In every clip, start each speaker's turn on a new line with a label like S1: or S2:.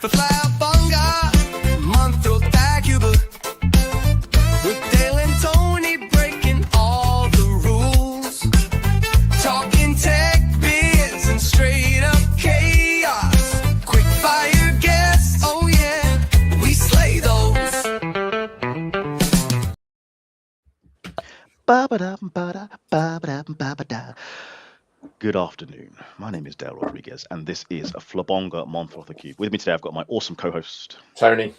S1: for Flabonga Monthrothacube with Dayle and Tony breaking all the rules, talking tech, biz, and straight up chaos. Quick fire guests, oh yeah, we slay those.
S2: Good afternoon. My name is Dayle Rodriguez, and this is a Flabonga Monthrothacube. With me today, I've got my awesome co-host,
S3: Tony.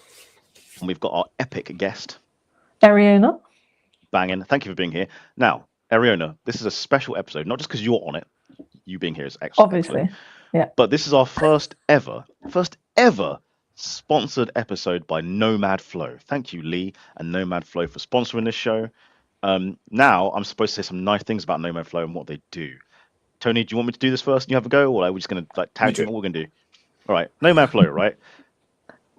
S2: And we've got our epic guest,
S4: Eriona.
S2: Banging. Thank you for being here. Now, Eriona, this is a special episode, not just because you're on it. You being here is excellent.
S4: Obviously, yeah.
S2: But this is our first ever sponsored episode by Nomad Flow. Thank you, Lee and Nomad Flow, for sponsoring this show. Now, I'm supposed to say some nice things about Nomad Flow and what they do. Tony, do you want me to do this first and you have a go, or are we just going to tangent what we're going to do? All right, Nomad Flow, right?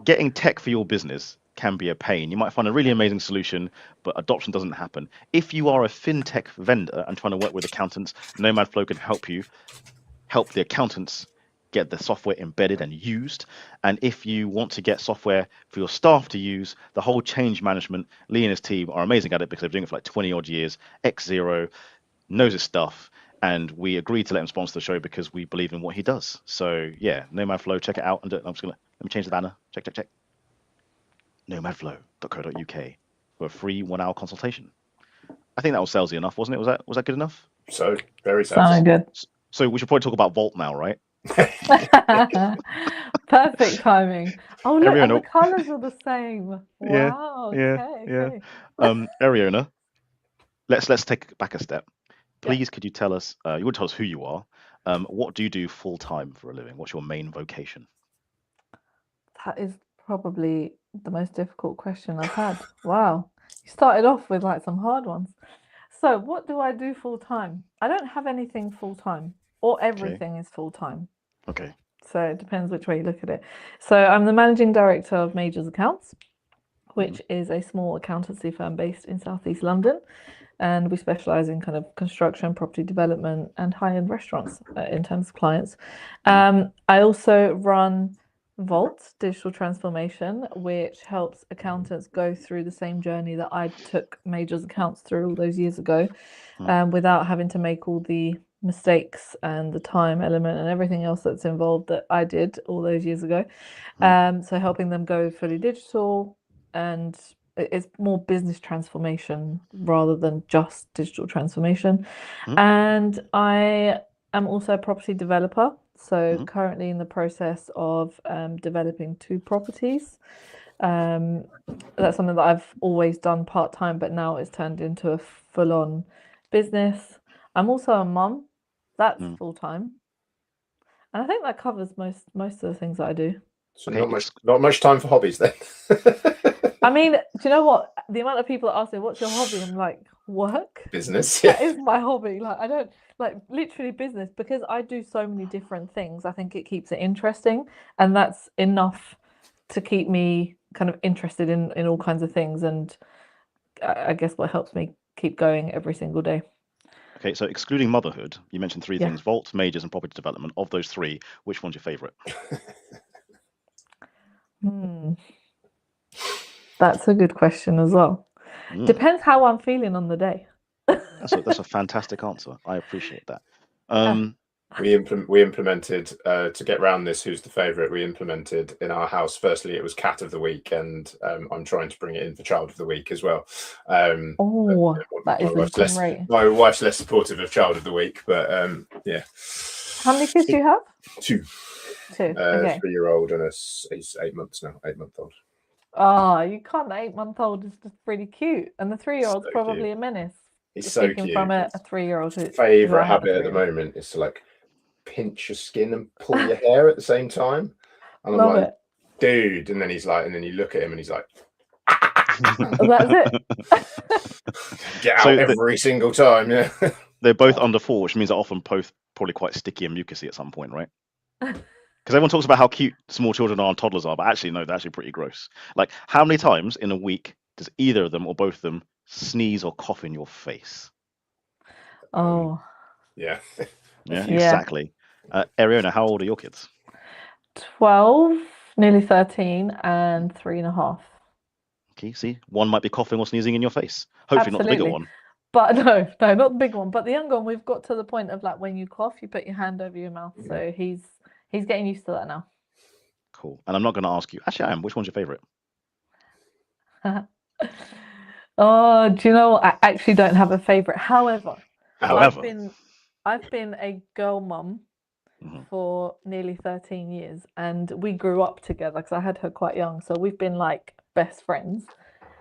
S2: Getting tech for your business can be a pain. You might find a really amazing solution, but adoption doesn't happen. If you are a fintech vendor and trying to work with accountants, Nomad Flow can help the accountants get the software embedded and used. And if you want to get software for your staff to use, the whole change management, Lee and his team are amazing at it because they've been doing it for like 20 odd years. X0 knows his stuff. And we agreed to let him sponsor the show because we believe in what he does. So yeah, Nomad Flow, check it out. And let me change the banner. Check. Nomadflow.co.uk for a free 1 hour consultation. I think that was salesy enough, wasn't it? Was that good enough?
S3: So very
S4: Sounded
S3: salesy.
S4: good.
S2: So we should probably talk about Vault now, right?
S4: Perfect timing. Oh look, and
S2: Eriona.
S4: the colours are the same.
S2: Yeah,
S4: Wow.
S2: yeah.
S4: Okay.
S2: Eriona, let's take back a step.
S4: Yeah.
S2: Please, could you tell us? You would tell us who you are. What do you do full time for a living? What's your main vocation?
S4: That is probably the most difficult question I've had. Wow. You started off with like some hard ones. So what do I do full time? I don't have anything full time, or everything is full time.
S2: Okay.
S4: So it depends which way you look at it. So I'm the managing director of Majors Accounts, which is a small accountancy firm based in Southeast London. And we specialize in kind of construction, property development, and high-end restaurants in terms of clients. I also run VOoltdigital Digital Transformation, which helps accountants go through the same journey that I took Majors Accounts through all those years ago, without having to make all the mistakes and the time element and everything else that's involved that I did all those years ago. So helping them go fully digital, and it's more business transformation rather than just digital transformation. And I am also a property developer. So currently in the process of developing 2 properties. That's something that I've always done part-time, but now it's turned into a full-on business. I'm also a mum. That's full-time. And I think that covers most of the things that I do.
S3: So not much time for hobbies then.
S4: I mean, do you know what? The amount of people that ask me, what's your hobby? I'm like, work.
S3: Business.
S4: That is my hobby. Like, I don't like literally business, because I do so many different things. I think it keeps it interesting, and that's enough to keep me kind of interested in all kinds of things. And I guess what helps me keep going every single day.
S2: Okay, so excluding motherhood, you mentioned 3 things: Vault, Majors, and property development. Of those 3, which one's your favorite?
S4: That's a good question as well. Depends how I'm feeling on the day.
S2: That's a fantastic answer. I appreciate that.
S3: We implemented to get around this. Who's the favourite? We implemented in our house. Firstly, it was Cat of the Week, and I'm trying to bring it in for Child of the Week as well.
S4: That is great.
S3: My wife's less supportive of Child of the Week, but yeah.
S4: How many kids do you have?
S3: 2.
S4: 2. Okay.
S3: 3-year-old and he's 8 months now. 8-month-old.
S4: Oh, you can't. 8-month-old is just really cute, and the 3-year-old's probably
S3: cute.
S4: a menace.
S3: He's so cute.
S4: From a 3-year-old.
S3: Favorite habit at the moment is to like pinch your skin and pull your hair at the same time. And I'm like, dude, and then he's like, and then you look at him and he's like,
S4: that's it.
S3: Get out every single time. Yeah.
S2: They're both under 4, which means they're often both probably quite sticky and mucusy at some point, right? Because everyone talks about how cute small children are and toddlers are, but actually, no, they're actually pretty gross. Like, how many times in a week does either of them or both of them sneeze or cough in your face?
S4: Oh.
S3: Yeah.
S2: Yeah, exactly. Eriona, how old are your kids?
S4: 12, Nearly 13 and 3.5.
S2: Okay, see, one might be coughing or sneezing in your face. Hopefully not the bigger
S4: Absolutely.
S2: one.
S4: But no, not the big one. But the younger one, we've got to the point of like when you cough, you put your hand over your mouth. So he's getting used to that now.
S2: Cool. And I'm not going to ask you. Actually, I am. Which one's your favorite?
S4: Oh, do you know what? I actually don't have a favorite. However,
S2: However,
S4: I've been a girl mum
S2: Mhm.
S4: for nearly 13 years, and we grew up together because I had her quite young. So we've been like best friends.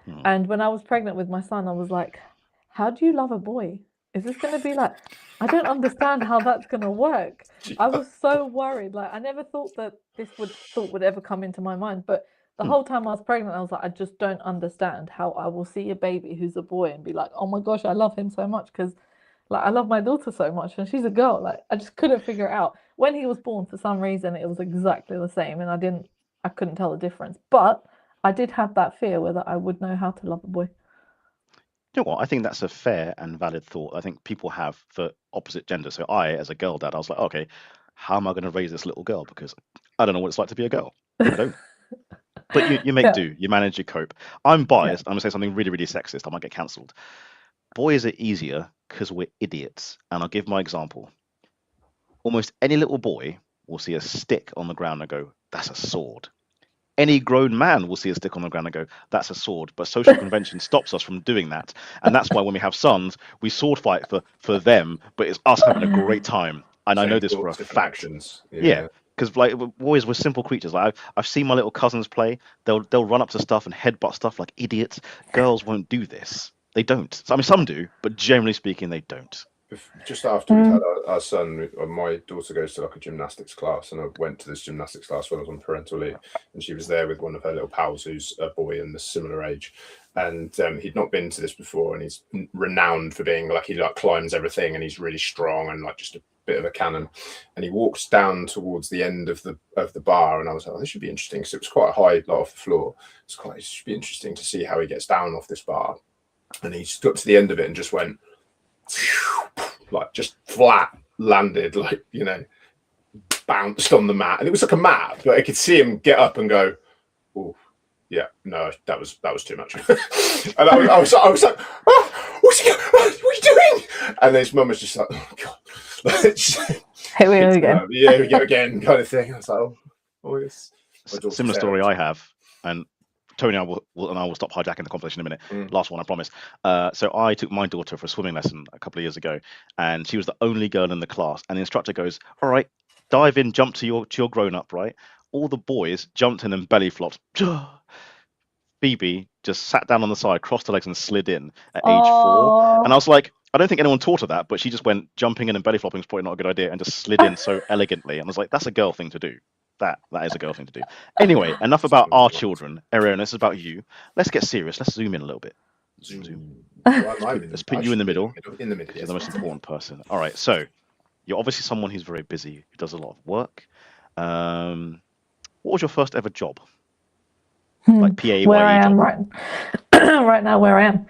S2: Mhm.
S4: And when I was pregnant with my son, I was like, how do you love a boy? Is this going to be like, I don't understand how that's going to work. I was so worried. Like, I never thought that this thought would ever come into my mind. But the whole time I was pregnant, I was like, I just don't understand how I will see a baby who's a boy and be like, oh my gosh, I love him so much because like I love my daughter so much and she's a girl. Like, I just couldn't figure it out. When he was born, for some reason, it was exactly the same, and I couldn't tell the difference. But I did have that fear whether I would know how to love a boy.
S2: You know what? I think that's a fair and valid thought. I think people have for opposite gender. So I, as a girl dad, I was like, okay, how am I going to raise this little girl? Because I don't know what it's like to be a girl. I don't. But you make
S4: Yeah.
S2: do. You manage, you cope. I'm biased. I'm going to say something really, really sexist. I might get cancelled. Boys are easier because we're idiots. And I'll give my example. Almost any little boy will see a stick on the ground and go, that's a sword. Any grown man will see a stick on the ground and go, that's a sword. But social convention stops us from doing that. And that's why when we have sons, we sword fight for them, but it's us having a great time. And I know
S3: Same
S2: this for a
S3: thoughts, different
S2: fact.
S3: actions.
S2: Yeah. Because like boys were simple creatures. Like I've seen my little cousins play. They'll run up to stuff and headbutt stuff like idiots. Girls won't do this. They don't. So, I mean, some do, but generally speaking, they don't.
S3: Just after we'd had our son, my daughter goes to like a gymnastics class, and I went to this gymnastics class when I was on parental leave, and she was there with one of her little pals who's a boy and a similar age, and he'd not been to this before, and he's renowned for being like, he like climbs everything, and he's really strong and like just a bit of a cannon. And he walks down towards the end of the bar, and I was like, oh, this should be interesting because it was quite high, like off the floor. It should be interesting to see how he gets down off this bar. And he got to the end of it and just went like just flat landed, like, you know, bounced on the mat, and it was like a mat, but I could see him get up and go, oh yeah, no, that was too much. And I was like, oh, what are you doing? And his mum was just like, oh god,
S4: Here we go again.
S3: Yeah, here we go again, kind of thing. I was like, oh yes.
S2: Similar story I have, and Tony, I will stop hijacking the conversation in a minute. Last one, I promise. So I took my daughter for a swimming lesson a couple of years ago, and she was the only girl in the class. And the instructor goes, "All right, dive in, jump to your grown up, right?" All the boys jumped in and belly flopped. Phoebe just sat down on the side, crossed her legs, and slid in at age 4. And I was like, I don't think anyone taught her that, but she just went, jumping in and belly flopping is probably not a good idea, and just slid in so elegantly. And I was like, that's a girl thing to do. That is a girl thing to do. Anyway, enough about our children. Eriona, this is about you. Let's get serious. Let's zoom in a little bit. Zoom. Let's put you in the middle.
S3: In the middle,
S2: You're the most important person. All right, so you're obviously someone who's very busy, who does a lot of work. What was your first ever job? Like PAYE
S4: where I am
S2: job?
S4: right now, where I am.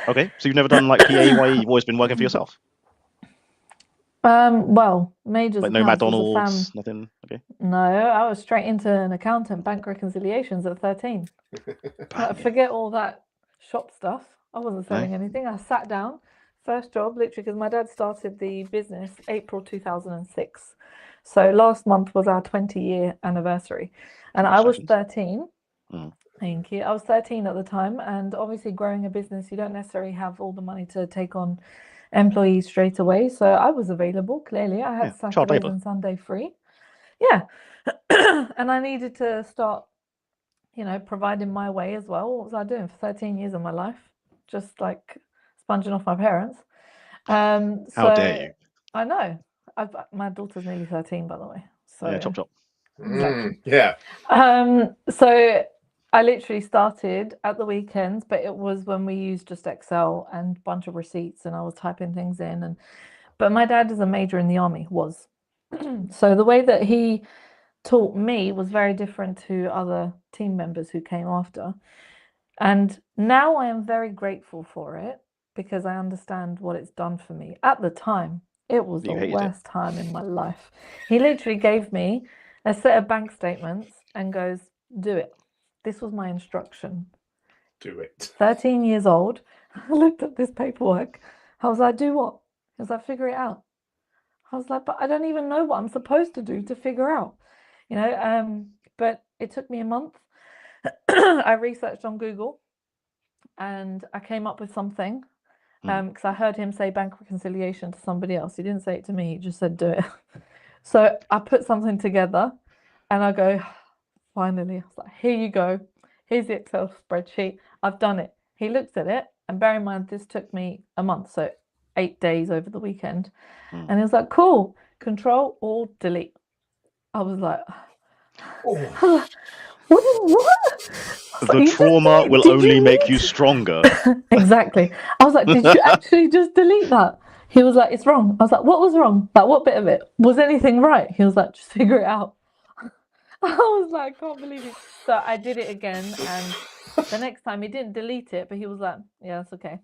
S2: Okay, so you've never done like PAYE, you've always been working for yourself?
S4: Well, Major's
S2: Like no
S4: accounts was a
S2: McDonald's, nothing? Okay.
S4: No, I was straight into an accountant, bank reconciliations at 13. Forget all that shop stuff. I wasn't selling anything. I sat down. First job, literally, because my dad started the business April 2006. So last month was our 20-year anniversary. And I was 13. Thank you. I was 13 at the time. And obviously, growing a business, you don't necessarily have all the money to take on employees straight away. So I was available, clearly. I had Saturdays and Sunday free. Yeah. And I needed to start, you know, providing my way as well. What was I doing for 13 years of my life? Just like sponging off my parents.
S2: How dare you?
S4: I know. My daughter's nearly 13, by the way. So
S2: yeah, chop chop.
S4: Exactly.
S3: Yeah.
S4: So I literally started at the weekends, but it was when we used just Excel and a bunch of receipts, and I was typing things in. But my dad is a major in the army, was. So the way that he taught me was very different to other team members who came after. And now I am very grateful for it because I understand what it's done for me. At the time, it was the worst time in my life. He literally gave me a set of bank statements and goes, do it. This was my instruction.
S3: Do it.
S4: 13 years old. I looked at this paperwork. I was like, do what? He was like, figure it out. I was like, but I don't even know what I'm supposed to do to figure out, you know. But it took me a month. I researched on Google and I came up with something because I heard him say bank reconciliation to somebody else. He didn't say it to me, he just said do it. So I put something together and I go, finally, I was like, here you go. Here's the Excel spreadsheet. I've done it. He looked at it, and bear in mind, this took me a month, so 8 days over the weekend. And he was like, cool, Control, Alt, Delete. I was like, what?
S2: The trauma will only make you stronger.
S4: Exactly. I was like, did you actually just delete that? He was like, it's wrong. I was like, what was wrong? Like, what bit of it? Was anything right? He was like, just figure it out. I was like, I can't believe it. So I did it again, and the next time he didn't delete it, but he was like, yeah, it's okay.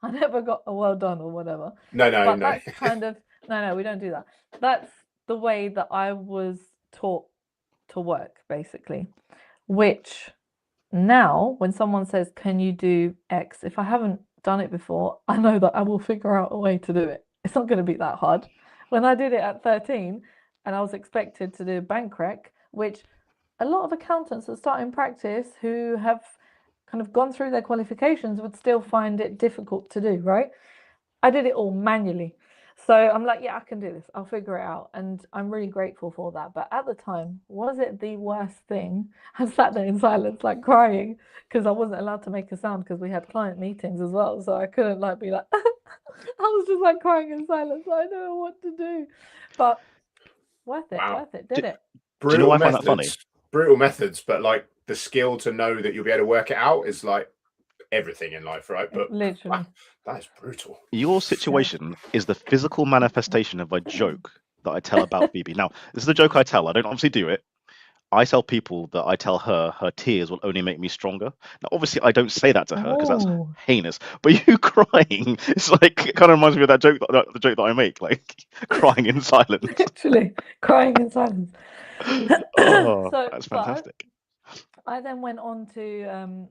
S4: I never got a well done or whatever.
S3: No.
S4: That's kind of, no, we don't do that. That's the way that I was taught to work, basically, which now when someone says, can you do X? If I haven't done it before, I know that I will figure out a way to do it. It's not going to be that hard. When I did it at 13 and I was expected to do bank rec, which a lot of accountants that start in practice who have kind of gone through their qualifications would still find it difficult to do, right? I did it all manually. So I'm like, yeah, I can do this. I'll figure it out. And I'm really grateful for that. But at the time, was it the worst thing? I sat there in silence, like crying, because I wasn't allowed to make a sound because we had client meetings as well. So I couldn't like be like, I was just like crying in silence. I don't know what to do. But worth it, did it.
S2: Do you know why I find that funny?
S3: Brutal methods, but like the skill to know that you'll be able to work it out is like everything in life, right? But
S4: literally,
S3: wow, that is brutal.
S2: Your situation is the physical manifestation of a joke that I tell about Phoebe. Now, this is a joke I tell. I don't obviously do it. I tell people that I tell her tears will only make me stronger. Now, obviously, I don't say that to her because that's heinous. But you crying, it's like, it kind of reminds me of that joke, the joke that I make, like crying in silence.
S4: Literally, crying in silence.
S2: Oh, that's fantastic.
S4: I then went on to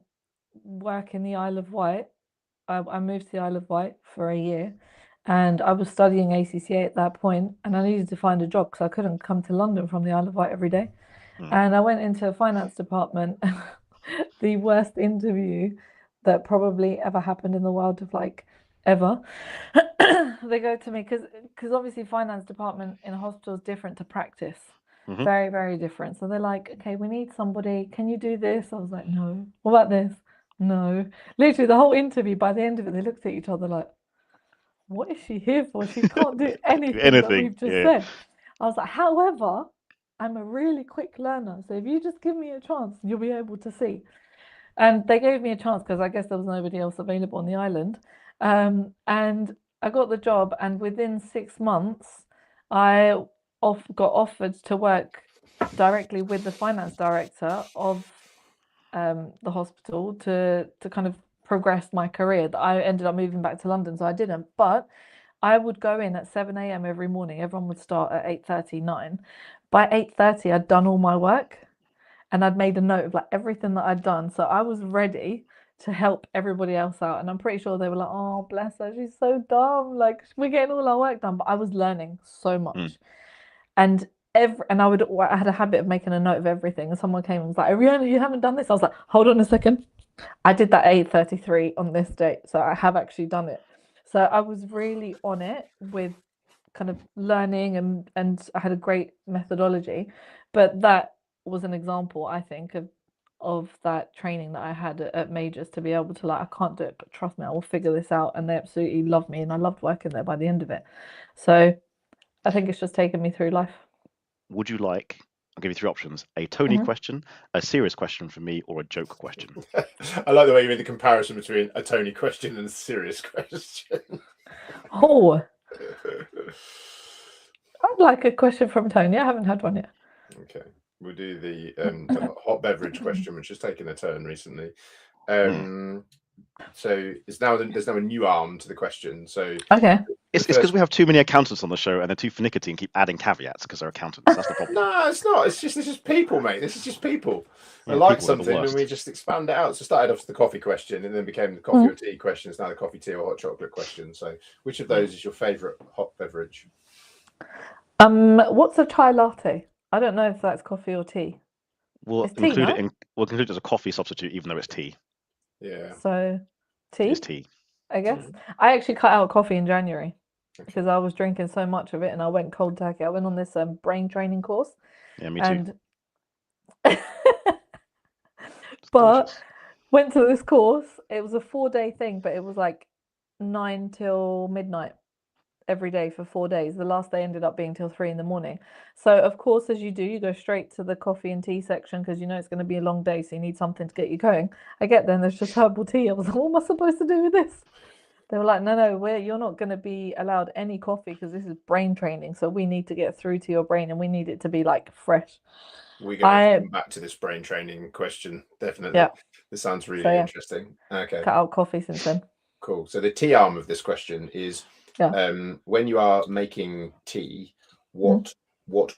S4: work in the Isle of Wight. I moved to the Isle of Wight for a year, and I was studying ACCA at that point, and I needed to find a job because I couldn't come to London from the Isle of Wight every day. And I went into a finance department. The worst interview that probably ever happened in the world of like ever. They go to me because obviously finance department in a hospital is different to practice. Very, very different. So they're like, okay, we need somebody. Can you do this? I was like, no. What about this? No. Literally the whole interview, by the end of it, they looked at each other like, what is she here for? She can't do anything that we've just said. I was like, however, I'm a really quick learner. So if you just give me a chance, you'll be able to see. And they gave me a chance because I guess there was nobody else available on the island. And I got the job, and within 6 months, I got offered to work directly with the finance director of the hospital to kind of progress my career. I ended up moving back to London, so I didn't. But I would go in at 7 a.m. every morning. Everyone would start at 8:30, 9. By 8:30, I'd done all my work, and I'd made a note of like everything that I'd done. So I was ready to help everybody else out. And I'm pretty sure they were like, oh, bless her, she's so dumb. Like, we're getting all our work done. But I was learning so much. And I had a habit of making a note of everything. And someone came and was like, Eriona, you haven't done this. I was like, hold on a second. I did that 8:33 on this date. So I have actually done it. So I was really on it with kind of learning, and I had a great methodology. But that was an example, I think, of that training that I had at Majors to be able to like, I can't do it, but trust me, I will figure this out. And they absolutely loved me, and I loved working there by the end of it. So I think it's just taken me through life.
S2: Would you like, I'll give you 3 options, a Tony question, a serious question from me, or a joke question?
S3: I like the way you made the comparison between a Tony question and a serious question.
S4: Oh, I'd like a question from Tony. I haven't had one yet.
S3: Okay, we'll do the hot beverage question, which has taken a turn recently. So there's now a new arm to the question. So
S4: okay,
S2: It's because we have too many accountants on the show and they're too finicky and keep adding caveats because they're accountants. That's the problem.
S3: No, it's not. It's just people, mate. This is just people.
S2: Yeah,
S3: I like
S2: people are the
S3: something and
S2: worst.
S3: we just expand it out. So started off with the coffee question and then became the coffee or tea questions. Now the coffee, tea, or hot chocolate question. So which of those is your favourite hot beverage?
S4: What's a chai latte? I don't know if that's coffee or tea.
S2: We'll
S4: It's tea,
S2: include
S4: no?
S2: it in. We'll include it as a coffee substitute, even though it's tea.
S3: Yeah.
S4: So tea,
S2: It's tea.
S4: I guess. I actually cut out coffee in January because I was drinking so much of it, and I went cold turkey. I went on this brain training course,
S2: Yeah, me too.
S4: and
S2: It's
S4: but
S2: delicious.
S4: went to this course. It was a 4-day thing, but it was like 9 till midnight every day for 4 days. The last day ended up being till 3 in the morning. So of course, as you do, you go straight to the coffee and tea section because you know it's going to be a long day, so you need something to get you going. I get there and there's just herbal tea. I was like, what am I supposed to do with this? They were like, no, you're not going to be allowed any coffee because this is brain training. So we need to get through to your brain and we need it to be like fresh.
S3: We're going to come back to this brain training question, definitely.
S4: Yeah.
S3: This sounds really
S4: So, yeah.
S3: interesting. Okay,
S4: Cut out coffee since then.
S3: cool. So the tea arm of this question is, when you are making tea, what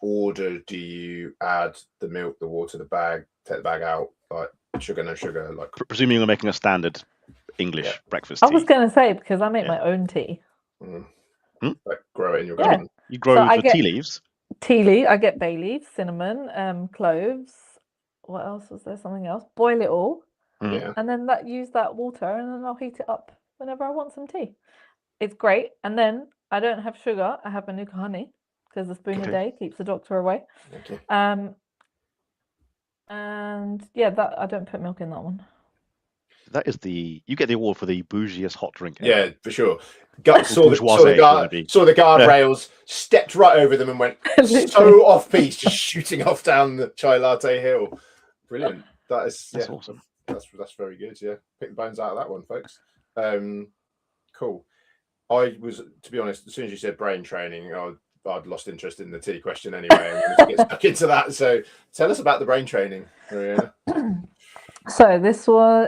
S3: order do you add the milk, the water, the bag, take the bag out, like sugar, no sugar, like
S2: Presuming you're making a standard English breakfast tea.
S4: I was going to say, because I make my own tea.
S3: like grow it in your garden.
S2: You grow the tea leaves.
S4: Tea leaf, I get bay leaves, cinnamon, cloves. What else was there? Something else. Boil it all,
S3: Yeah.
S4: and then use that water, and then I'll heat it up whenever I want some tea. It's great. And then I don't have sugar. I have Manuka honey because a spoon a day keeps the doctor away.
S3: Okay.
S4: And yeah, that I don't put milk in that one.
S2: That is you get the award for the bougiest hot drink ever.
S3: Yeah, for sure. Saw the guardrails, rails, stepped right over them and went so off piece, just shooting off down the chai latte hill. Brilliant. That's awesome. That's very good. Yeah, pick the bones out of that one, folks. Cool. I was, to be honest, as soon as you said brain training, I'd lost interest in the tea question anyway. I'm going to get stuck into that. So tell us about the brain training, Eriona.
S4: So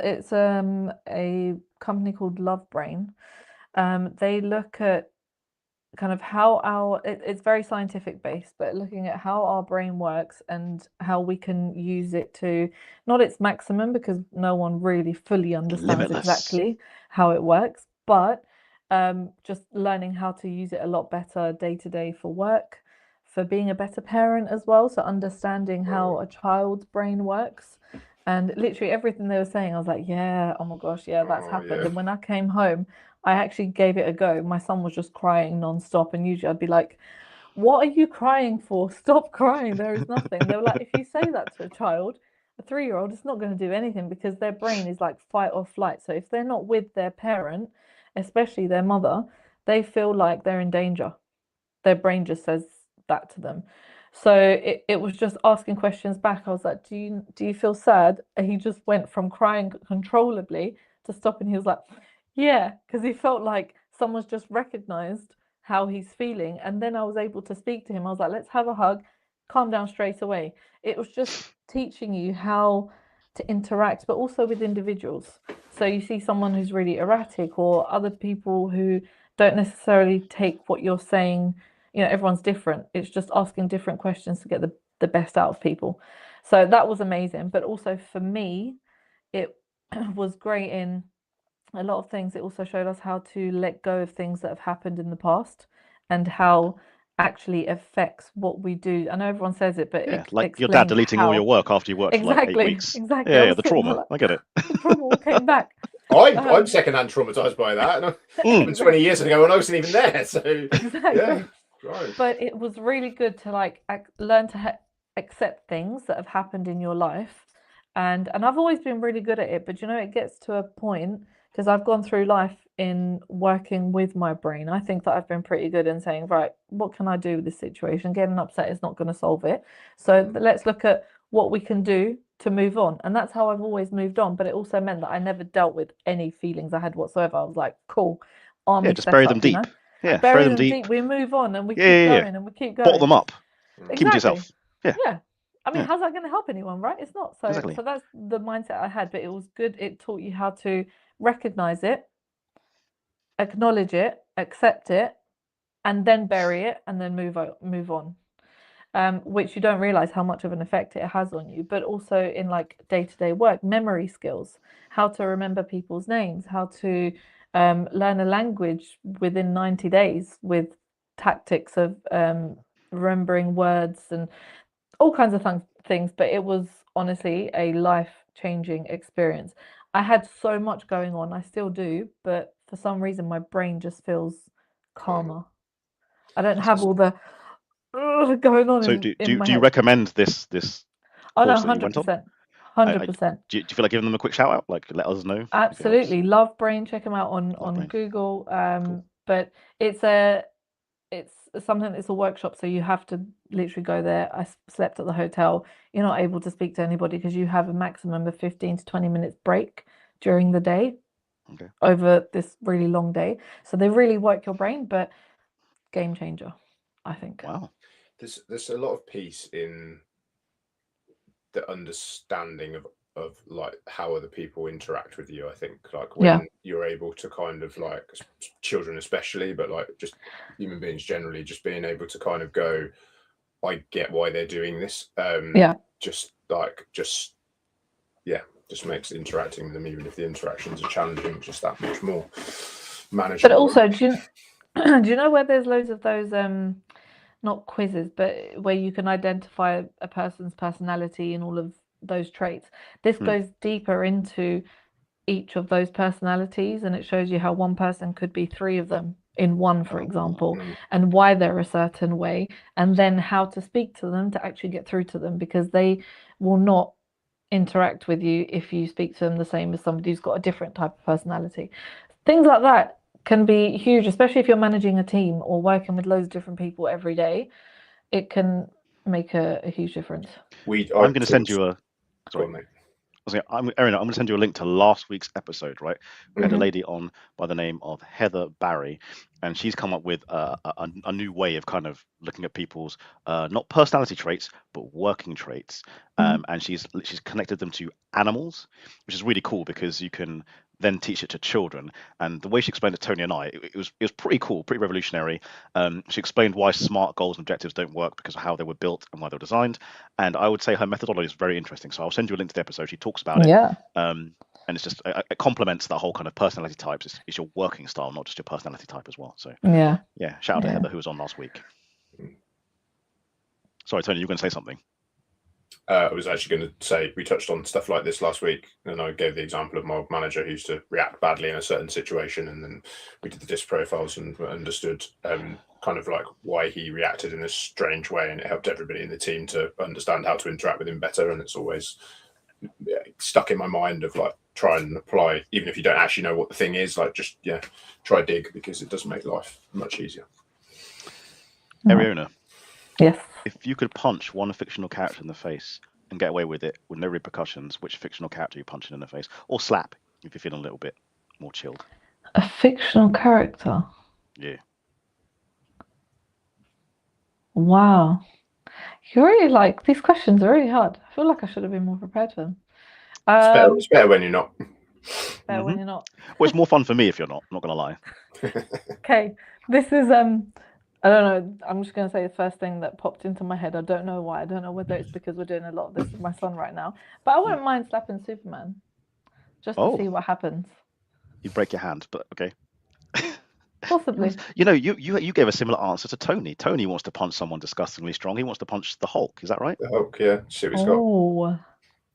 S4: it's a company called Love Brain. They look at kind of how it's very scientific based, but looking at how our brain works and how we can use it to not its maximum, because no one really fully understands exactly how it works, but just learning how to use it a lot better day to day for work, for being a better parent as well. So understanding how a child's brain works. And literally everything they were saying, I was like, yeah, oh my gosh, yeah, that's happened. Yeah. And when I came home, I actually gave it a go. My son was just crying nonstop. And usually I'd be like, what are you crying for? Stop crying. There is nothing. They were like, if you say that to a child, a 3-year-old, it's not going to do anything because their brain is like fight or flight. So if they're not with their parent, especially their mother, they feel like they're in danger. Their brain just says that to them. So it was just asking questions back. I was like, do you feel sad? And he just went from crying controllably to stopping. He was like, yeah, because he felt like someone's just recognized how he's feeling. And then I was able to speak to him. I was like, let's have a hug, calm down straight away. It was just teaching you how to interact, but also with individuals. So you see someone who's really erratic, or other people who don't necessarily take what you're saying. You know, everyone's different. It's just asking different questions to get the best out of people. So that was amazing. But also for me, it was great in a lot of things. It also showed us how to let go of things that have happened in the past and how actually affects what we do. I know everyone says it, but
S2: like your dad deleting all your work after you worked for like 8 weeks.
S4: Exactly.
S2: Yeah, the trauma. I get it.
S4: The trauma all came back.
S3: I'm secondhand traumatized by that. And 20 years ago when I wasn't even there. So yeah. Right.
S4: But it was really good to like learn to accept things that have happened in your life, and I've always been really good at it. But you know, it gets to a point, because I've gone through life in working with my brain. I think that I've been pretty good in saying, right, what can I do with this situation? Getting upset is not going to solve it. So let's look at what we can do to move on. And that's how I've always moved on. But it also meant that I never dealt with any feelings I had whatsoever. I was like, cool, army
S2: just bury them deep.
S4: You know?
S2: Yeah,
S4: bury them deep. We move on and we keep going and we keep going.
S2: Bottle them up.
S4: Exactly.
S2: Keep it to yourself. Yeah.
S4: I mean, how's that going to help anyone, right? It's not. So,
S2: exactly.
S4: So that's the mindset I had. But it was good. It taught you how to recognize it, acknowledge it, accept it, and then bury it and then move on. Which you don't realize how much of an effect it has on you, but also in like day-to-day work, memory skills, how to remember people's names, how to learn a language within 90 days with tactics of remembering words and all kinds of things. But it was honestly a life-changing experience. I had so much going on, I still do, but for some reason my brain just feels calmer. I don't have all the going on
S2: So
S4: in my
S2: do you
S4: head.
S2: recommend this
S4: Oh no,
S2: course that you went on?
S4: 100%.
S2: I-
S4: 100%.
S2: Do you feel like giving them a quick shout out? Like let us know if it helps?
S4: Absolutely. Love Brain. Check them out on
S2: Love Brain.
S4: Google.
S2: Cool.
S4: But it's something that's a workshop, so you have to literally go there. I slept at the hotel. You're not able to speak to anybody because you have a maximum of 15 to 20 minutes break during the day.
S2: Okay.
S4: Over this really long day. So they really work your brain, but game changer, I think.
S2: Wow.
S3: There's a lot of peace in the understanding of like how other people interact with you. I think like when you're able to kind of like children especially, but like just human beings generally, just being able to kind of go, I get why they're doing this. Just makes interacting with them, even if the interactions are challenging, just that much more manageable.
S4: But also, do you know where there's loads of those not quizzes, but where you can identify a person's personality and all of those traits? This goes deeper into each of those personalities, and it shows you how one person could be three of them in one, for example, and why they're a certain way, and then how to speak to them to actually get through to them, because they will not interact with you if you speak to them the same as somebody who's got a different type of personality. Things like that can be huge, especially if you're managing a team or working with loads of different people every day. It can make a huge difference.
S2: I'm going to send you a. Sorry. Eriona, I'm going to send you a link to last week's episode, right? We had a lady on by the name of Heather Barry, and she's come up with a new way of kind of looking at people's not personality traits, but working traits. And she's connected them to animals, which is really cool because you can then teach it to children. And the way she explained it to Tony and I, it was pretty cool, pretty revolutionary. She explained why SMART goals and objectives don't work because of how they were built and why they were designed. And I would say her methodology is very interesting. So I'll send you a link to the episode. She talks about it.
S4: Yeah.
S2: And it's just it complements that whole kind of personality types. It's your working style, not just your personality type as well. So yeah, shout out to Heather who was on last week. Sorry, Tony, you were going to say something.
S3: I was actually going to say we touched on stuff like this last week, and I gave the example of my old manager who used to react badly in a certain situation, and then we did the disc profiles and understood kind of like why he reacted in a strange way, and it helped everybody in the team to understand how to interact with him better. And it's always stuck in my mind of like try and apply, even if you don't actually know what the thing is, like just try dig, because it does make life much easier.
S2: Eriona.
S4: Yes.
S2: If you could punch one fictional character in the face and get away with it with no repercussions, which fictional character are you punching in the face? Or slap if you're feeling a little bit more chilled.
S4: A fictional character?
S2: Yeah.
S4: Wow. You're really like, these questions are really hard. I feel like I should have been more prepared for them.
S3: It's better when you're not.
S4: Better when you're not.
S2: Well, it's more fun for me if you're not going to lie.
S4: Okay. This is I don't know. I'm just going to say the first thing that popped into my head. I don't know why. I don't know whether it's because we're doing a lot of this with my son right now. But I wouldn't mind slapping Superman just to see what happens.
S2: You break your hand, but okay.
S4: Possibly.
S2: You know, you gave a similar answer to Tony. Tony wants to punch someone disgustingly strong. He wants to punch the Hulk. Is that right?
S3: The Hulk, yeah. See what he's got.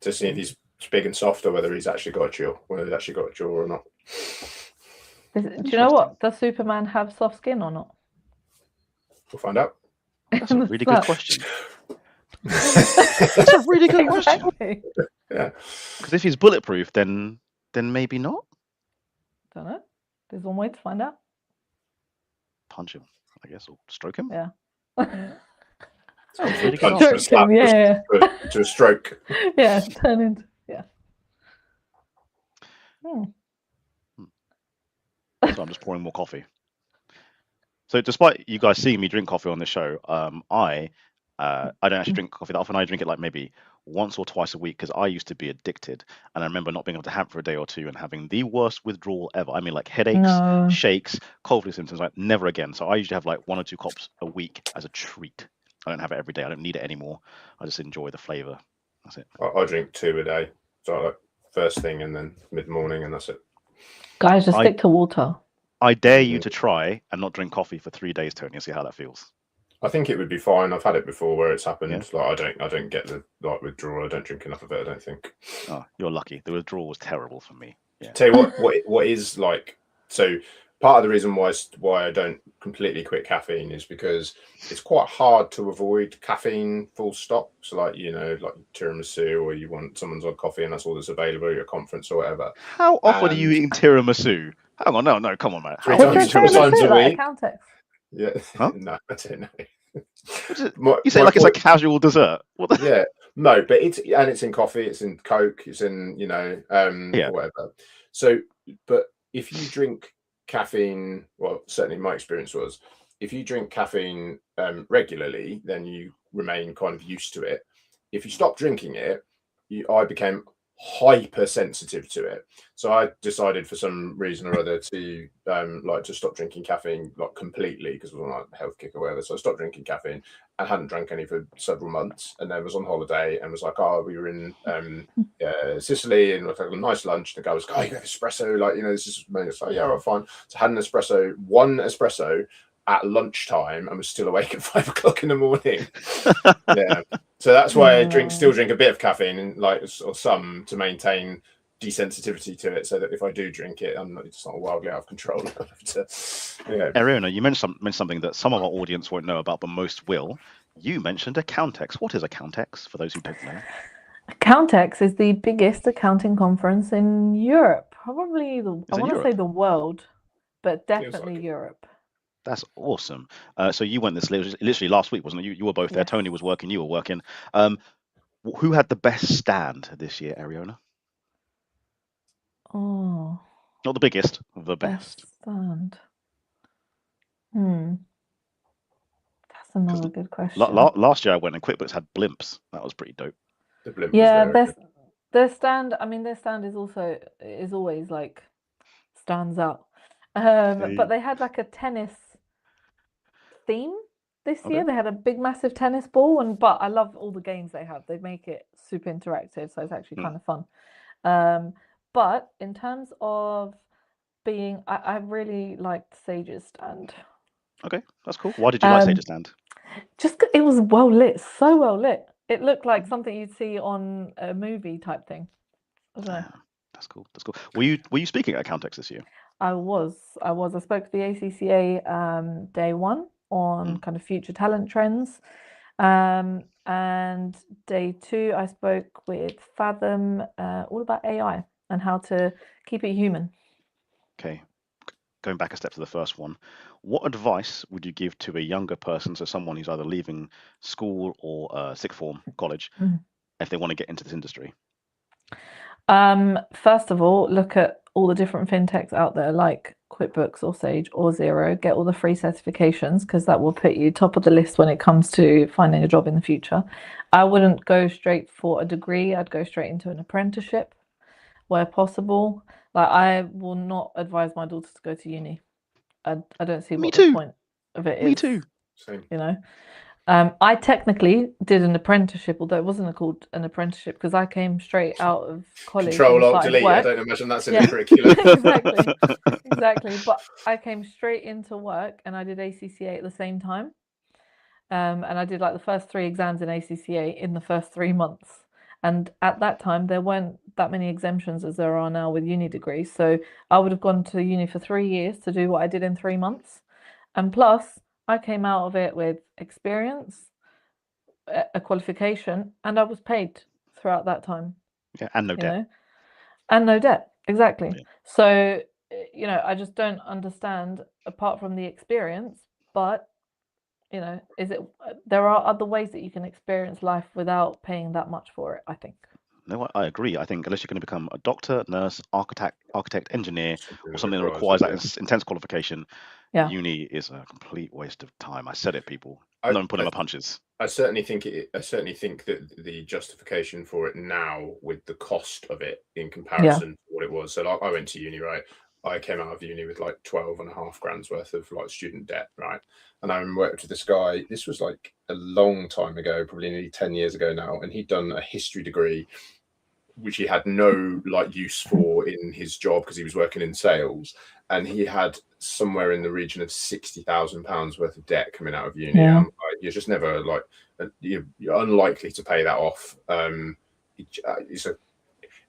S3: To see if he's big and soft, or whether he's actually got a jaw, whether he's actually got a jaw or not.
S4: Do you know what? Does Superman have soft skin or not?
S3: We'll find out.
S2: That's a really good question. That's a really good question.
S3: Yeah.
S2: Because if he's bulletproof, then maybe not.
S4: Don't know. There's one way to find out.
S2: Punch him, I guess, or stroke him.
S4: Yeah.
S2: Really
S4: Stroke him,
S3: to a stroke.
S4: Yeah, turn into
S2: So I'm just pouring more coffee. So despite you guys seeing me drink coffee on this show, I don't actually drink coffee that often. I drink it like maybe once or twice a week because I used to be addicted, and I remember not being able to have for a day or two and having the worst withdrawal ever. I mean, like headaches,
S4: No.
S2: shakes, cold flu symptoms, like never again. So I usually have like 1 or 2 cups a week as a treat. I don't have it every day. I don't need it anymore. I just enjoy the flavor. That's it.
S3: I drink 2 a day. So like first thing and then mid-morning, and that's it.
S4: Guys, just stick to water.
S2: I dare you to try and not drink coffee for 3 days, Tony, and see how that feels.
S3: I think it would be fine. I've had it before where it's happened. Yeah. Like I don't get the like withdrawal. I don't drink enough of it, I don't think.
S2: Oh, you're lucky. The withdrawal was terrible for me. Yeah.
S3: Tell you what is like, so part of the reason why I don't completely quit caffeine is because it's quite hard to avoid caffeine full stop. So like, you know, like tiramisu, or you want someone's on coffee and that's all that's available at your conference or whatever.
S2: How often are you eating tiramisu? Hang on, no, come on, man.
S3: 3 times a week. Yeah.
S2: Huh?
S3: No, I don't
S2: know. You say like it's a casual dessert.
S3: Yeah. No, but it's in coffee, it's in Coke, it's in, you know, whatever. So, but if you drink caffeine, well, certainly my experience was, if you drink caffeine regularly, then you remain kind of used to it. If you stop drinking it, I became hypersensitive to it. So I decided for some reason or other to like to stop drinking caffeine like completely, because it was on like a health kick or whatever. So I stopped drinking caffeine and hadn't drank any for several months, and then was on holiday and was like, oh, we were in Sicily and we had a nice lunch. The guy was like, oh, you have espresso, like, you know, this is amazing. So yeah, all right, fine. So I had one espresso at lunchtime and was still awake at 5 o'clock in the morning. Yeah. So that's why I still drink a bit of caffeine, and like, or some, to maintain desensitivity to it, so that if I do drink it, I'm not just not wildly out of control.
S2: Eriona, you mentioned something that some of our audience won't know about, but most will. You mentioned Accountex. What is Accountex, for those who don't know?
S4: Accountex is the biggest accounting conference in Europe. Probably I want to say the world, but definitely like Europe.
S2: That's awesome. So you went this literally last week, wasn't it? You were both there. Yes. Tony was working, you were working. Who had the best stand this year, Eriona?
S4: Oh.
S2: Not the biggest, the best.
S4: Stand. That's another good question.
S2: Last year I went and QuickBooks had blimps. That was pretty dope.
S3: The blimp
S4: their stand, I mean, their stand is always like stands out. But they had like a tennis theme this year. They had a big massive tennis ball, but I love all the games they have. They make it super interactive, so it's actually kind of fun. But in terms of being, I really liked Sage's stand.
S2: Okay, that's cool. Why did you like Sage's stand?
S4: Just it was well lit, so well lit. It looked like something you'd see on a movie type thing. I don't know.
S2: That's cool. Were you speaking at Accountex this year?
S4: I was. I spoke to the ACCA day 1 on kind of future talent trends. And day 2, I spoke with Fathom all about AI and how to keep it human.
S2: Okay. Going back a step to the first one, what advice would you give to a younger person, so someone who's either leaving school or sixth form, college, if they want to get into this industry?
S4: First of all, look at all the different fintechs out there, like QuickBooks or Sage or Xero. Get all the free certifications, because that will put you top of the list when it comes to finding a job in the future. I wouldn't go straight for a degree. I'd go straight into an apprenticeship where possible. Like, I will not advise my daughter to go to uni. I don't see what the point of it is.
S2: Me too.
S3: Same.
S4: You know, I technically did an apprenticeship, although it wasn't called an apprenticeship, because I came straight out of college.
S3: Control-Alt-Delete. I don't imagine that's in the curriculum.
S4: Exactly. But I came straight into work, and I did ACCA at the same time. And I did like the first 3 exams in ACCA in the first 3 months. And at that time, there weren't that many exemptions as there are now with uni degrees. So I would have gone to uni for 3 years to do what I did in 3 months. And plus, I came out of it with experience, a qualification, and I was paid throughout that time.
S2: Yeah, and no debt.
S4: And no debt, exactly.
S2: Yeah.
S4: So, you know, I just don't understand, apart from the experience, but, you know, there are other ways that you can experience life without paying that much for it, I think.
S2: No, I agree. I think unless you're going to become a doctor, nurse, architect, engineer, or something that requires that intense qualification, uni is a complete waste of time. I said it, people. No one putting my punches.
S3: I certainly think that the justification for it now, with the cost of it in comparison to what it was. So like, I went to uni, right? I came out of uni with like 12.5 grand's worth of like student debt, right? And I worked with this guy. This was like a long time ago, probably nearly 10 years ago now, and he'd done a history degree, which he had no like use for in his job because he was working in sales, and he had somewhere in the region of £60,000 worth of debt coming out of uni.
S4: Yeah.
S3: You're just never like, you're unlikely to pay that off. It's a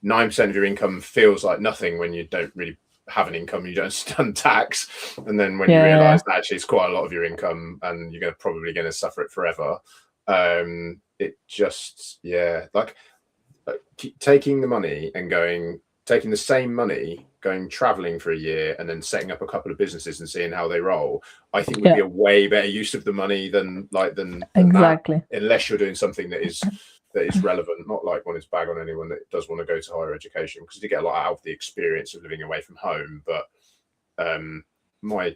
S3: 9% of your income feels like nothing when you don't really have an income, you don't understand tax, and then when you realize that actually it's quite a lot of your income and you're probably going to suffer it forever. It just, like taking the money and taking the same money, going traveling for a year and then setting up a couple of businesses and seeing how they roll, I think would be a way better use of the money than
S4: exactly
S3: that, unless you're doing something that is relevant. Not like wanting to bag on anyone that does want to go to higher education, because you get a lot out of the experience of living away from home. But my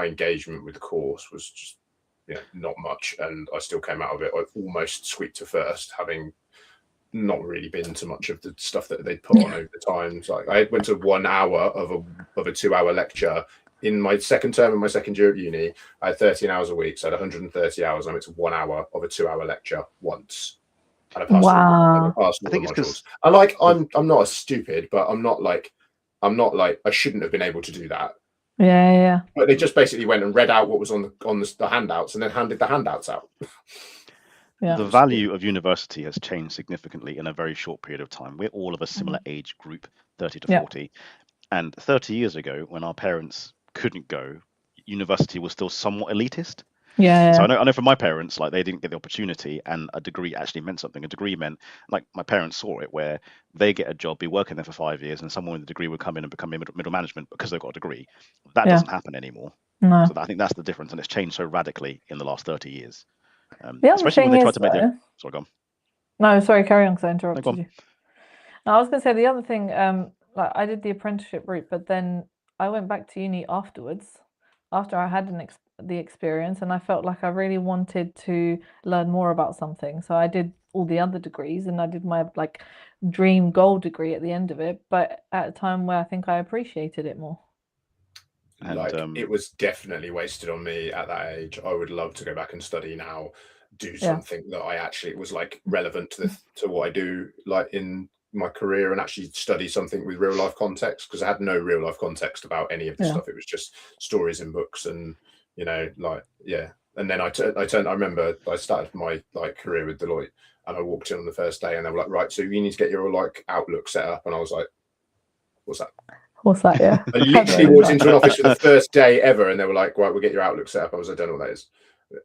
S3: engagement with the course was just not much, and I still came out of it almost squeaked to first, having not really been to much of the stuff that they'd put on over the times. Like I went to 1 hour of a 2-hour lecture in my second term of my second year at uni. I had 13 hours a week, so I had 130 hours. I went to 1 hour of a 2-hour lecture once. And I passed all
S2: I think
S3: the
S2: it's
S3: modules. I'm not a stupid, but I'm not like I shouldn't have been able to do that.
S4: Yeah.
S3: But they just basically went and read out what was on the handouts and then handed the handouts out.
S2: The value of university has changed significantly in a very short period of time. We're all of a similar age group, 30 to 40. And 30 years ago, when our parents couldn't go, university was still somewhat elitist. So I know for my parents, like they didn't get the opportunity, and a degree actually meant something. A degree meant, like my parents saw it, where they get a job, be working there for 5 years, and someone with a degree would come in and become middle management because they've got a degree. That doesn't happen anymore.
S4: No.
S2: So I think that's the difference, and it's changed so radically in the last 30 years.
S4: Especially
S2: when they tried to make the... Sorry, go on.
S4: No, sorry, carry on because I interrupted you.
S2: No,
S4: I was going to say the other thing, like I did the apprenticeship route, but then I went back to uni afterwards, after I had the experience, and I felt like I really wanted to learn more about something. So I did all the other degrees, and I did my like dream goal degree at the end of it, but at a time where I think I appreciated it more.
S3: And like it was definitely wasted on me at that age. I would love to go back and study now, do something that I actually was like relevant to what I do like in my career, and actually study something with real life context, because I had no real life context about any of this stuff. It was just stories in books, and and then I remember I started my like career with Deloitte, and I walked in on the first day and they were like, right, so you need to get your like Outlook set up, and I was like, what's that?
S4: Yeah.
S3: I literally walked into an office for the first day ever, and they were like, right, we'll get your Outlook set up. I was like, I don't know what that is.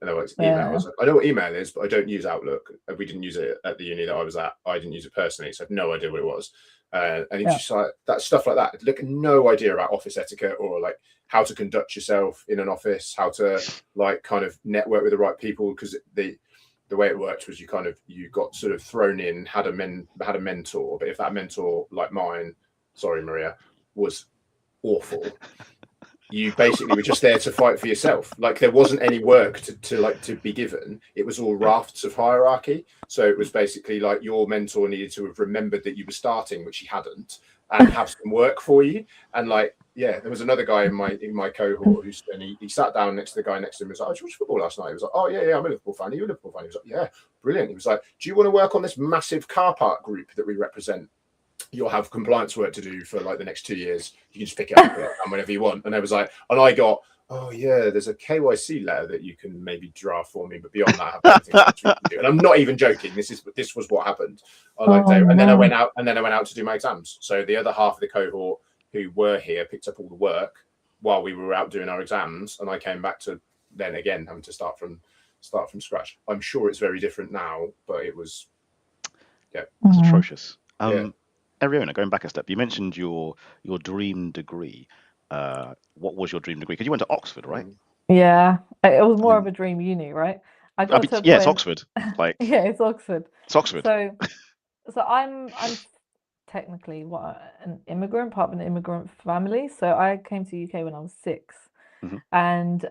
S3: And they were like, email. I was like, I know what email is, but I don't use Outlook. We didn't use it at the uni that I was at. I didn't use it personally, so I have no idea what it was. And it's just like that stuff like that. Look, no idea about office etiquette, or like how to conduct yourself in an office, how to like kind of network with the right people, because the way it worked was you got sort of thrown in, had a mentor, but if that mentor, like mine, sorry Maria, was awful, you basically were just there to fight for yourself. Like there wasn't any work to be given. It was all rafts of hierarchy. So it was basically like your mentor needed to have remembered that you were starting, which he hadn't, and have some work for you. And like, there was another guy in my cohort he sat down next to the guy next to him and was like, "Oh, did you watch football last night?" He was like, "Oh yeah, I'm a Liverpool fan. Are you a Liverpool fan?" He was like, "Yeah, brilliant." He was like, "Do you want to work on this massive car park group that we represent? You'll have compliance work to do for like the next 2 years. You can just pick it up and whenever you want." And I was like, and I got, "Oh yeah, there's a KYC letter that you can maybe draft for me, but beyond that, I have anything else we can do." And I'm not even joking. This was what happened. And then I went out to do my exams. So the other half of the cohort who were here picked up all the work while we were out doing our exams, and I came back to then again having to start from scratch. I'm sure it's very different now, but it was
S2: it's atrocious. Eriona, going back a step, you mentioned your dream degree. What was your dream degree? Because you went to Oxford, right?
S4: Yeah, it was more of a dream uni, right? I got to a point...
S2: it's Oxford. Like
S4: it's Oxford.
S2: It's Oxford.
S4: So I'm technically an immigrant, part of an immigrant family. So I came to the UK when I was 6, and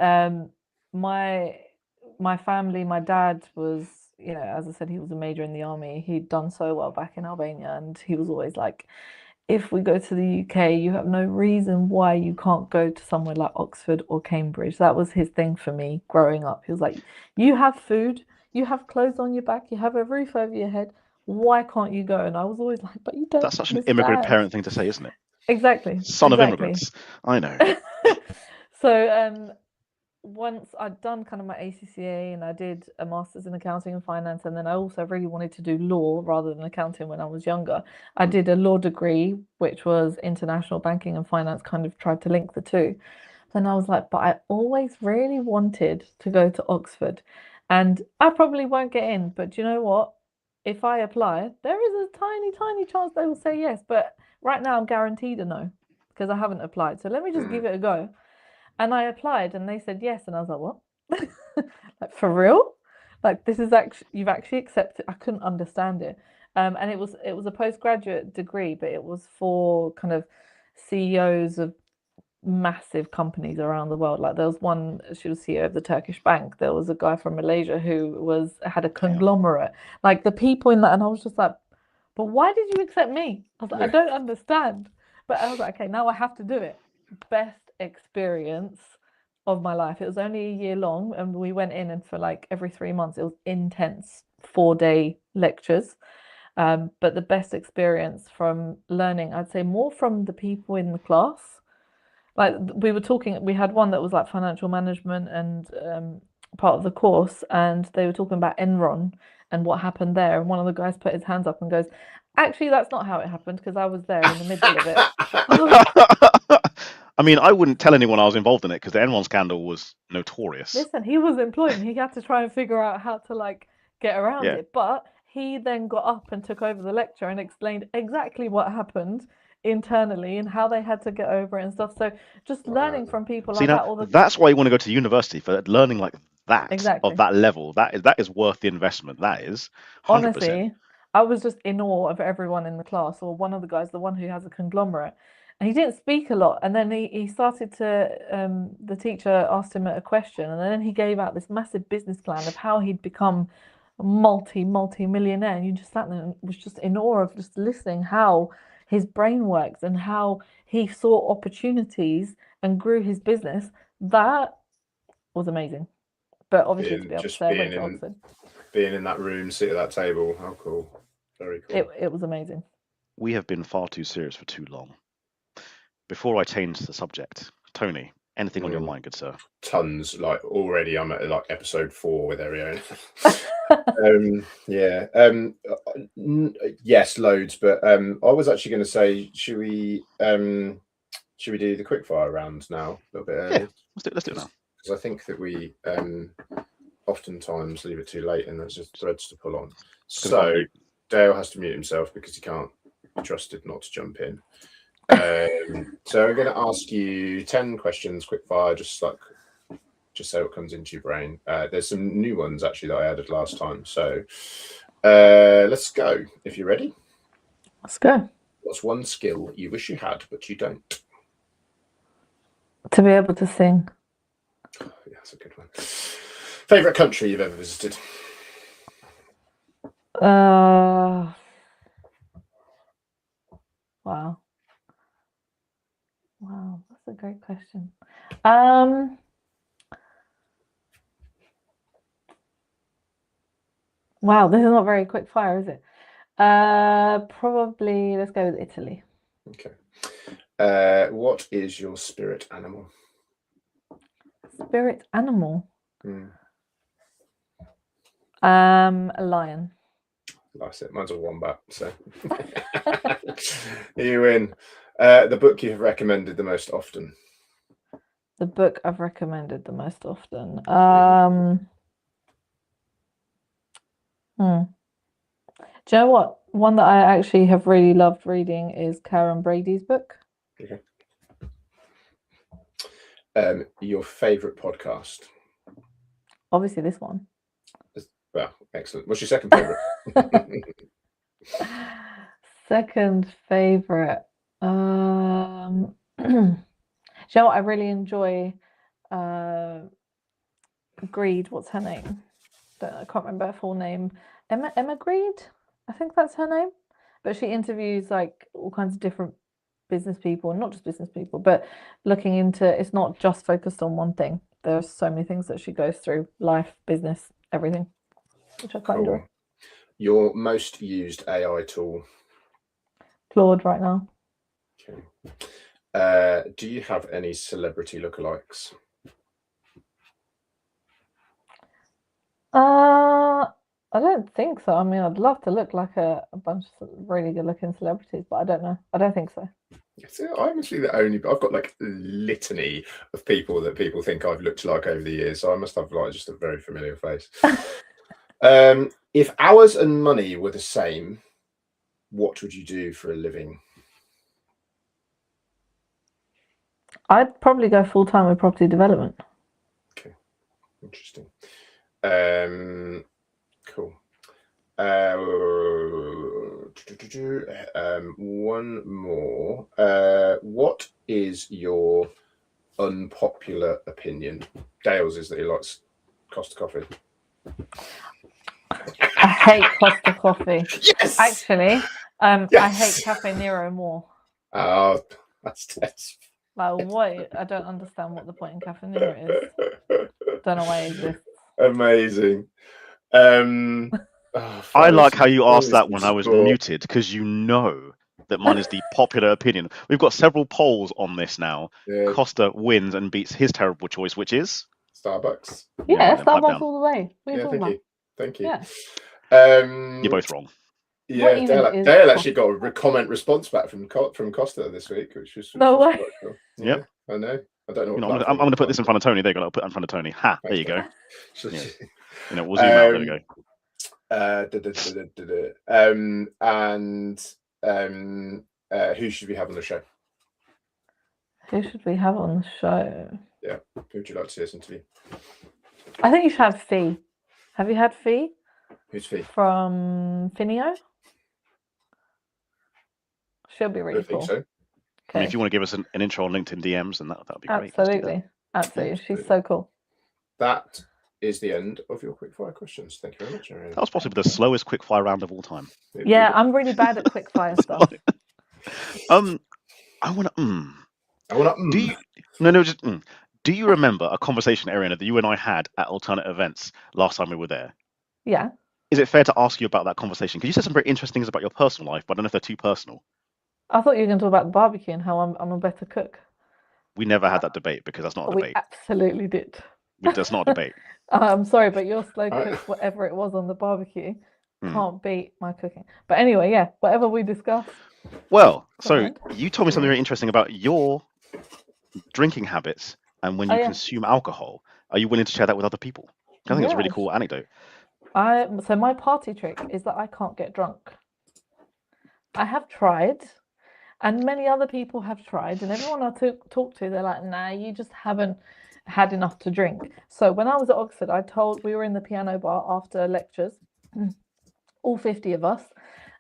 S4: my family, my dad was, as I said, he was a major in the army. He'd done so well back in Albania, and he was always like, if we go to the UK, you have no reason why you can't go to somewhere like Oxford or Cambridge. That was his thing for me growing up. He was like, you have food, you have clothes on your back, you have a roof over your head. Why can't you go? And I was always like, but you don't
S2: That's such an immigrant
S4: understand.
S2: parent thing to say, isn't it?
S4: Exactly.
S2: Son of
S4: Exactly.
S2: immigrants. I know.
S4: So once I'd done kind of my ACCA and I did a master's in accounting and finance, and then I also really wanted to do law rather than accounting when I was younger. I did a law degree, which was international banking and finance, kind of tried to link the two. Then I was like, but I always really wanted to go to Oxford, and I probably won't get in, but do you know what? If I apply, there is a tiny, tiny chance they will say yes. But right now I'm guaranteed a no because I haven't applied. So let me just give it a go. And I applied and they said yes. And I was like, what? Like, for real? Like, this is actually, you've actually accepted. I couldn't understand it. And it was a postgraduate degree, but it was for kind of CEOs of massive companies around the world. Like, there was one, she was CEO of the Turkish bank. There was a guy from Malaysia who had a conglomerate. Like, the people in that, and I was just like, but why did you accept me? I was like, I don't understand. But I was like, okay, now I have to do it. Best experience of my life. It was only a year long, and we went in, and for like every 3 months, it was intense 4-day lectures. But the best experience from learning, I'd say more from the people in the class. Like, we were talking, we had one that was like financial management and part of the course, and they were talking about Enron and what happened there. And one of the guys put his hands up and goes, actually, that's not how it happened, because I was there in the middle of it.
S2: I mean, I wouldn't tell anyone I was involved in it because the Enron scandal was notorious.
S4: Listen, he was employed and he had to try and figure out how to like get around it. But he then got up and took over the lecture and explained exactly what happened internally and how they had to get over it and stuff. So just learning from people like that.
S2: That's why you want to go to university, for learning like that,
S4: Exactly.
S2: of that level. That is worth the investment. That is 100%.
S4: Honestly, I was just in awe of everyone in the class, or one of the guys, the one who has a conglomerate. And he didn't speak a lot. And then he started to, the teacher asked him a question, and then he gave out this massive business plan of how he'd become a multi-millionaire. And you just sat there and was just in awe of just listening how his brain works and how he saw opportunities and grew his business. That was amazing. But obviously to be able to say I went to Oxford.
S3: Being in that room, sit at that table, how cool. Very cool.
S4: It was amazing.
S2: We have been far too serious for too long. Before I change the subject, Tony, anything on your mind, good sir?
S3: Tons. Like, already I'm at like episode 4 with Eriona. Yes, loads. But I was actually going to say, should we do the quickfire round now a little bit early?
S2: Yeah, let's do it now.
S3: Because I think that we oftentimes leave it too late and there's just threads to pull on. So Dale has to mute himself because he can't be trusted not to jump in. So I'm going to ask you 10 questions, quick fire, just say what comes into your brain. There's some new ones actually that I added last time. So let's go. If you're ready.
S4: Let's go.
S3: What's one skill you wish you had, but you don't?
S4: To be able to sing.
S3: Yeah, that's a good one. Favorite country you've ever visited?
S4: Wow, that's a great question. Wow, this is not very quick fire, is it? Probably let's go with Italy.
S3: Okay. What is your spirit animal?
S4: Spirit animal? A lion.
S3: That's it. Mine's a wombat, so you win. The book you've recommended the most often?
S4: The book I've recommended the most often. Do you know what? One that I actually have really loved reading is Karen Brady's book.
S3: Okay. Your favorite podcast?
S4: Obviously this one.
S3: Well, excellent. What's your second favorite?
S4: Second favorite. Do you know what? I really enjoy Greed. What's her name? I can't remember her full name. Emma Greed, I think that's her name. But she interviews like all kinds of different business people, and not just business people, but looking into, it's not just focused on one thing. There's so many things that she goes through: life, business, everything, which I quite enjoy.
S3: Your most used AI tool?
S4: Claude right now.
S3: Okay. Do you have any celebrity lookalikes?
S4: I don't think so. I mean, I'd love to look like a bunch of really good-looking celebrities, but I don't know. I don't think so.
S3: I'm actually the only. I've got like a litany of people that people think I've looked like over the years, so I must have like just a very familiar face. If hours and money were the same, what would you do for a living?
S4: I'd probably go full-time with property development.
S3: Okay, interesting. Cool. One more. What is your unpopular opinion? Dale's is that he likes Costa coffee.
S4: I hate Costa coffee.
S3: Yes.
S4: Actually,
S3: Yes.
S4: I hate Cafe Nero more.
S3: Oh, that's
S4: Like, what? I don't understand what the point in Cafe Nero is. Don't know why it exists.
S3: amazing.
S2: I like how you asked that when I was muted, because you know that mine is the popular opinion. We've got several polls on this now.
S3: Yeah.
S2: Costa wins and beats his terrible choice, which is
S3: Starbucks.
S4: Yeah,
S2: then pipe
S4: Starbucks
S2: down.
S4: all the way. What are you
S3: Yeah,
S4: talking
S3: thank
S4: about?
S3: you. Thank you.
S4: Yeah.
S2: You're both wrong.
S3: Yeah,
S4: even is
S3: Dale actually
S4: Costa?
S3: got a comment response back from Costa this week, which was
S4: No way.
S3: quite cool. Yeah,
S2: Yep.
S3: I know. I don't know.
S2: You
S3: What
S2: know, I'm going to put this in front of Tony. There you go. I'll put it in front of Tony. Ha! There you go. Yeah. You know, we'll zoom out. There we go.
S3: Who should we have on the show?
S4: Who should we have on the show?
S3: Yeah, who would you like to see us interview?
S4: I think you should have Fee. Have you had Fee?
S3: Who's Fee?
S4: From Finio? She'll be
S3: I
S4: really
S3: don't think
S4: cool.
S3: so.
S2: I mean,
S4: Okay.
S2: if you want to give us an intro on LinkedIn DMs, then that would be great. Let's do that.
S4: Absolutely. Absolutely. She's so cool.
S3: That is the end of your quickfire questions. Thank you very much, Eriona.
S2: That was possibly the slowest quickfire round of all time.
S4: Yeah, I'm really bad at quickfire stuff.
S2: I want to. Do you? No. Just. Do you remember a conversation, Eriona, that you and I had at alternate events last time we were there?
S4: Yeah.
S2: Is it fair to ask you about that conversation? Because you said some very interesting things about your personal life, but I don't know if they're too personal.
S4: I thought you were going to talk about the barbecue and how I'm a better cook.
S2: We never had that debate because that's not a
S4: We
S2: debate.
S4: absolutely did.
S2: That's not a debate.
S4: I'm sorry, but your slow cook, whatever it was on the barbecue, can't beat my cooking. But anyway, yeah, whatever we discussed.
S2: Well, so you told me something very interesting about your drinking habits and when you consume alcohol. Are you willing to share that with other people? I think it's a really cool anecdote.
S4: So my party trick is that I can't get drunk. I have tried, and many other people have tried, and everyone I talk to, they're like, nah, you just haven't had enough to drink. So when I was at Oxford, we were in the piano bar after lectures, all 50 of us,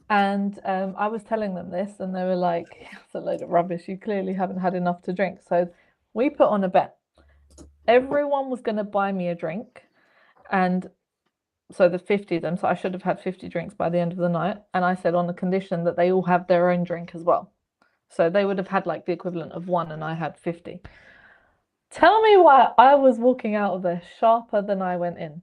S4: and I was telling them this, and they were like, it's a load of rubbish, you clearly haven't had enough to drink. So we put on a bet. Everyone was going to buy me a drink, and so the 50 of them, so I should have had 50 drinks by the end of the night, and I said on the condition that they all have their own drink as well. So they would have had like the equivalent of 1, and I had 50. Tell me why I was walking out of there sharper than I went in.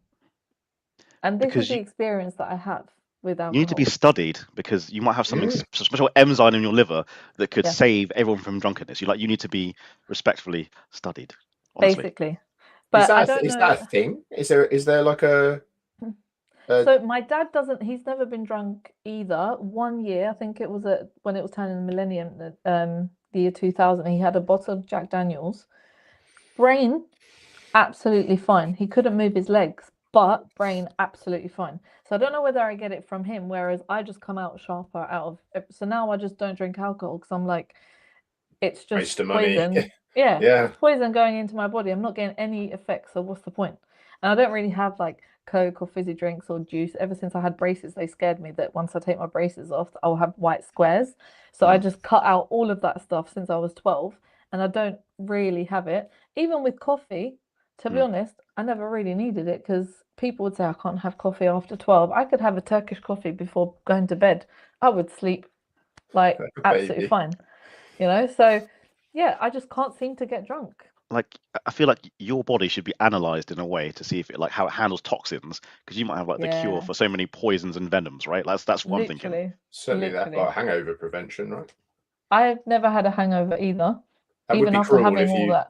S4: And this is the experience that I have with alcohol.
S2: You need to be studied because you might have some special enzyme in your liver that could save everyone from drunkenness. You need to be respectfully studied. Honestly.
S4: Basically. But
S3: is that a thing? Is there like a
S4: so my dad he's never been drunk either. 1 year, I think it was when it was turning the millennium, the year 2000, he had a bottle of Jack Daniels. Brain, absolutely fine. He couldn't move his legs, but brain, absolutely fine. So I don't know whether I get it from him, whereas I just come out sharper so now I just don't drink alcohol because I'm like, it's just poison. Yeah, it's poison going into my body. I'm not getting any effects, so what's the point? And I don't really have like Coke or fizzy drinks or juice. Ever since I had braces, they scared me that once I take my braces off, I'll have white squares. So I just cut out all of that stuff since I was 12, and I don't really have it. Even with coffee, to be honest, I never really needed it because people would say I can't have coffee after 12. I could have a Turkish coffee before going to bed. I would sleep like absolutely
S3: Baby.
S4: fine, you know? So yeah, I just can't seem to get drunk.
S2: Like, I feel like your body should be analyzed in a way to see if it, like, how it handles toxins, because you might have like the cure
S4: Yeah,
S2: for so many poisons and venoms, right? That's what I'm thinking.
S4: literally,
S3: Certainly that
S4: literally.
S3: like hangover prevention, right?
S4: I've never had a hangover either,
S3: That would
S4: even
S3: be
S4: after
S3: cruel
S4: having
S3: if
S4: all
S3: you
S4: that.